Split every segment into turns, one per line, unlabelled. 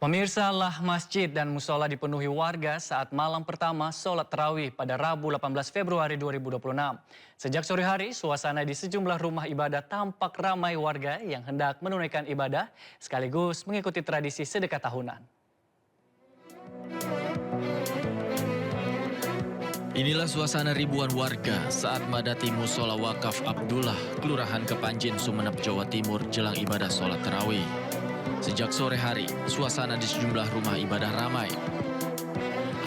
Pemirsa, lah masjid dan musola dipenuhi warga saat malam pertama sholat tarawih pada Rabu 18 Februari 2026. Sejak sore hari, suasana di sejumlah rumah ibadah tampak ramai warga yang hendak menunaikan ibadah sekaligus mengikuti tradisi sedekah tahunan.
Inilah suasana ribuan warga saat madati musola wakaf Abdullah, Kelurahan Kepanjen, Sumeneb, Jawa Timur jelang ibadah sholat tarawih. Sejak sore hari, suasana di sejumlah rumah ibadah ramai.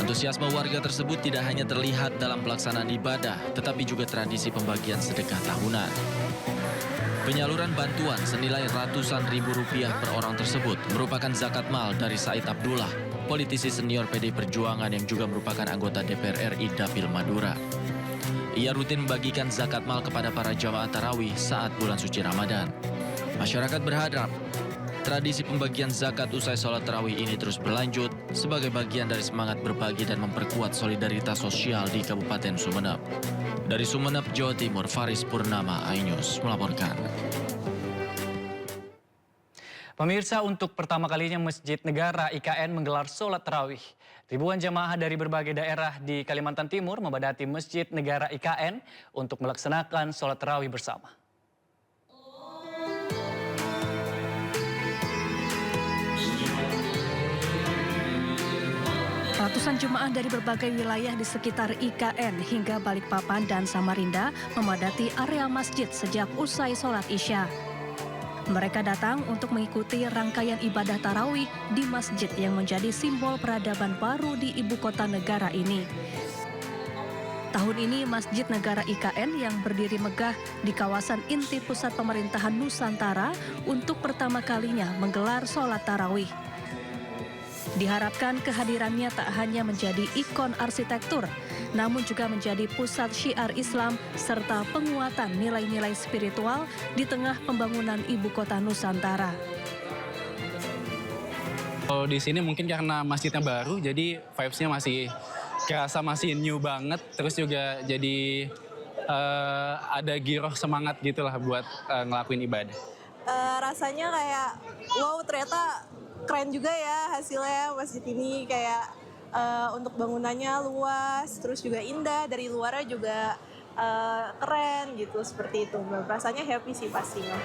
Antusiasme warga tersebut tidak hanya terlihat dalam pelaksanaan ibadah, tetapi juga tradisi pembagian sedekah tahunan. Penyaluran bantuan senilai ratusan ribu rupiah per orang tersebut merupakan zakat mal dari Said Abdullah, politisi senior PDI Perjuangan yang juga merupakan anggota DPR RI Dapil Madura. Ia rutin membagikan zakat mal kepada para jamaah tarawih saat bulan suci Ramadan. Masyarakat berharap tradisi pembagian zakat usai sholat tarawih ini terus berlanjut sebagai bagian dari semangat berbagi dan memperkuat solidaritas sosial di Kabupaten Sumeneb. Dari Sumeneb, Jawa Timur, Faris Purnama, iNews melaporkan.
Pemirsa, untuk pertama kalinya Masjid Negara IKN menggelar sholat tarawih. Ribuan jamaah dari berbagai daerah di Kalimantan Timur membadati Masjid Negara IKN untuk melaksanakan sholat tarawih bersama.
Ratusan jemaah dari berbagai wilayah di sekitar IKN hingga Balikpapan dan Samarinda memadati area masjid sejak usai sholat Isya. Mereka datang untuk mengikuti rangkaian ibadah tarawih di masjid yang menjadi simbol peradaban baru di ibu kota negara ini. Tahun ini Masjid Negara IKN yang berdiri megah di kawasan inti pusat pemerintahan Nusantara untuk pertama kalinya menggelar sholat tarawih. Diharapkan kehadirannya tak hanya menjadi ikon arsitektur, namun juga menjadi pusat syiar Islam serta penguatan nilai-nilai spiritual di tengah pembangunan ibu kota Nusantara.
Kalau di sini mungkin karena masjidnya baru, jadi vibes-nya masih kerasa masih new banget, terus juga jadi ada giroh semangat gitulah buat ngelakuin ibadah.
Rasanya kayak wow, ternyata keren juga ya hasilnya masjid ini, kayak untuk bangunannya luas, terus juga indah, dari luarnya juga keren gitu, seperti itu. Rasanya happy sih pastinya.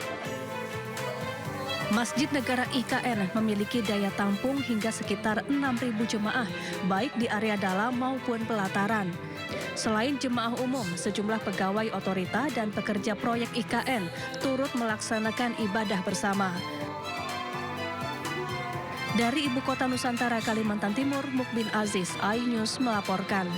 Masjid Negara IKN memiliki daya tampung hingga sekitar 6.000 jemaah, baik di area dalam maupun pelataran. Selain jemaah umum, sejumlah pegawai otorita dan pekerja proyek IKN turut melaksanakan ibadah bersama. Dari Ibu Kota Nusantara Kalimantan Timur, Mukbin Aziz, iNews melaporkan.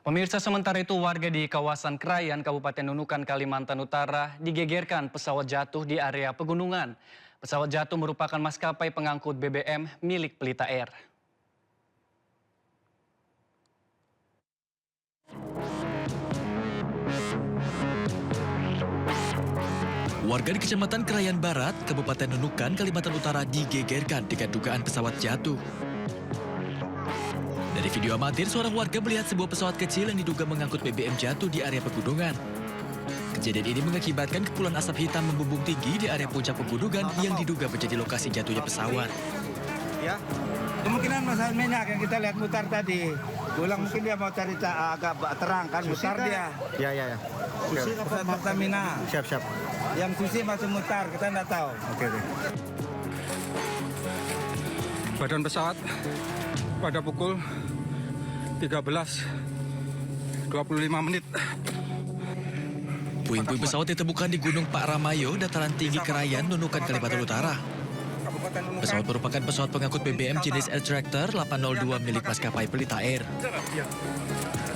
Pemirsa, sementara itu warga di kawasan Krayan, Kabupaten Nunukan, Kalimantan Utara digegerkan pesawat jatuh di area pegunungan. Pesawat jatuh merupakan maskapai pengangkut BBM milik Pelita Air.
Warga di Kecamatan Krayan Barat, Kabupaten Nunukan, Kalimantan Utara digegerkan dengan dugaan pesawat jatuh. Dari video amatir, seorang warga melihat sebuah pesawat kecil yang diduga mengangkut BBM jatuh di area pegunungan. Kejadian ini mengakibatkan kepulan asap hitam membumbung tinggi di area puncak pegunungan yang diduga menjadi lokasi jatuhnya pesawat.
Ya, kemungkinan masalah minyak yang kita lihat mutar tadi. Ulang mungkin dia mau cari agak terang kan, mutar dia.
Ya.
Susi apa Pertamina?
Siap.
Yang Susi masih mutar, kita nggak tahu.
Oke.
Badan pesawat pada pukul 13.25 menit.
Puing-puing pesawat ditemukan di Gunung Pak Ramayo, dataran tinggi Krayan, Nunukan, Kalimantan Utara. Pesawat merupakan pesawat pengangkut BBM jenis Air Tractor 802 milik maskapai Pelita Air.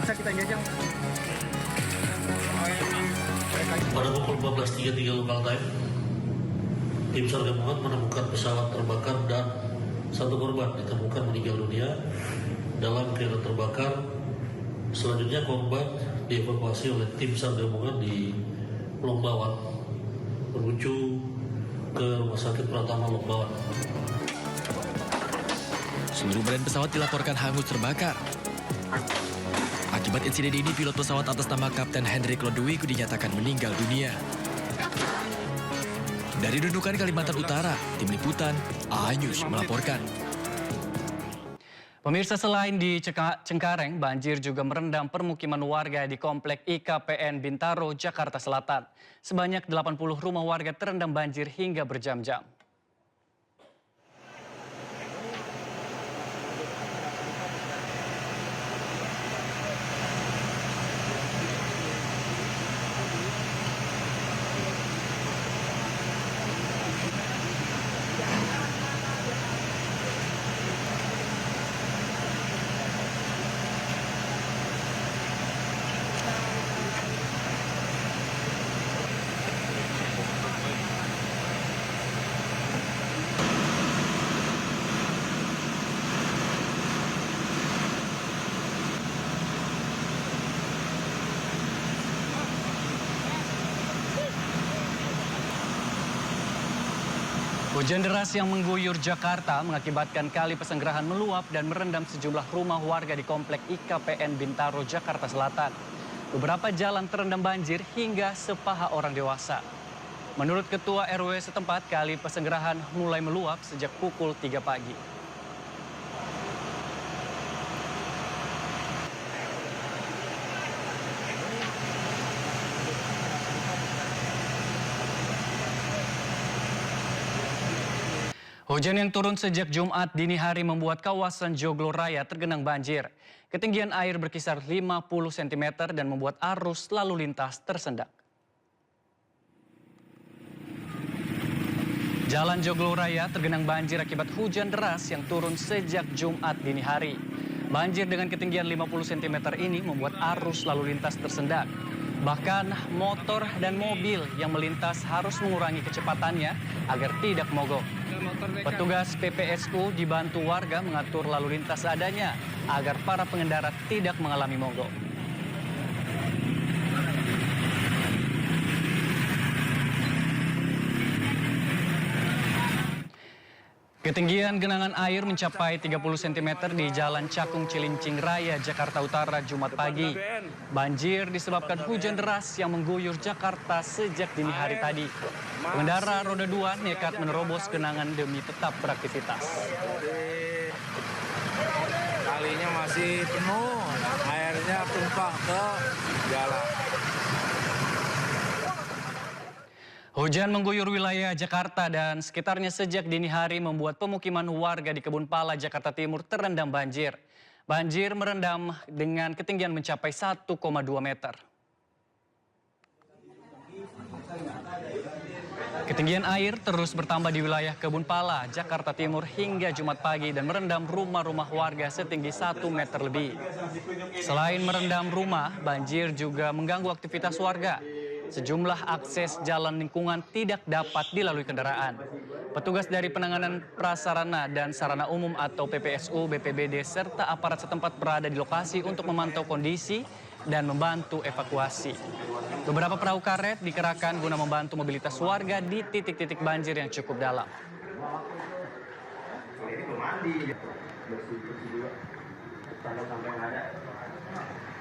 Bisa kita jajang.
Pada pukul 14.33 local time, tim SAR gabungan menemukan pesawat terbakar dan satu korban ditemukan meninggal dunia dalam keadaan terbakar. Selanjutnya korban dievakuasi oleh tim SAR gabungan di Lombawan menuju ke Rumah Sakit Pratama Lombawan.
Seluruh badan pesawat dilaporkan hangus terbakar. Akibat insiden ini, pilot pesawat atas nama Kapten Hendrik Lodewijk dinyatakan meninggal dunia. Dari Nunukan, Kalimantan Utara, Tim Liputan, iNews melaporkan.
Pemirsa, selain di Cengkareng, banjir juga merendam permukiman warga di Komplek IKPN Bintaro, Jakarta Selatan. Sebanyak 80 rumah warga terendam banjir hingga berjam-jam. Hujan deras yang mengguyur Jakarta mengakibatkan Kali Pesanggerahan meluap dan merendam sejumlah rumah warga di Komplek IKPN Bintaro, Jakarta Selatan. Beberapa jalan terendam banjir hingga sepaha orang dewasa. Menurut Ketua RW setempat, Kali Pesanggerahan mulai meluap sejak pukul 3 pagi. Hujan yang turun sejak Jumat dini hari membuat kawasan Joglo Raya tergenang banjir. Ketinggian air berkisar 50 cm dan membuat arus lalu lintas tersendat. Jalan Joglo Raya tergenang banjir akibat hujan deras yang turun sejak Jumat dini hari. Banjir dengan ketinggian 50 cm ini membuat arus lalu lintas tersendat. Bahkan motor dan mobil yang melintas harus mengurangi kecepatannya agar tidak mogok. Petugas PPSU dibantu warga mengatur lalu lintas seadanya agar para pengendara tidak mengalami mogok. Ketinggian genangan air mencapai 30 cm di Jalan Cakung Cilincing Raya, Jakarta Utara, Jumat pagi. Banjir disebabkan hujan deras yang mengguyur Jakarta sejak dini hari tadi. Pengendara roda 2 nekat menerobos genangan demi tetap beraktivitas.
Kalinya masih penuh, airnya tumpah ke jalan.
Hujan mengguyur wilayah Jakarta dan sekitarnya sejak dini hari membuat pemukiman warga di Kebun Pala, Jakarta Timur terendam banjir. Banjir merendam dengan ketinggian mencapai 1,2 meter. Ketinggian air terus bertambah di wilayah Kebun Pala, Jakarta Timur hingga Jumat pagi dan merendam rumah-rumah warga setinggi 1 meter lebih. Selain merendam rumah, banjir juga mengganggu aktivitas warga. Sejumlah akses jalan lingkungan tidak dapat dilalui kendaraan. Petugas dari Penanganan Prasarana dan Sarana Umum atau PPSU, BPBD, serta aparat setempat berada di lokasi untuk memantau kondisi dan membantu evakuasi. Beberapa perahu karet dikerahkan guna membantu mobilitas warga di titik-titik banjir yang cukup dalam.
Ini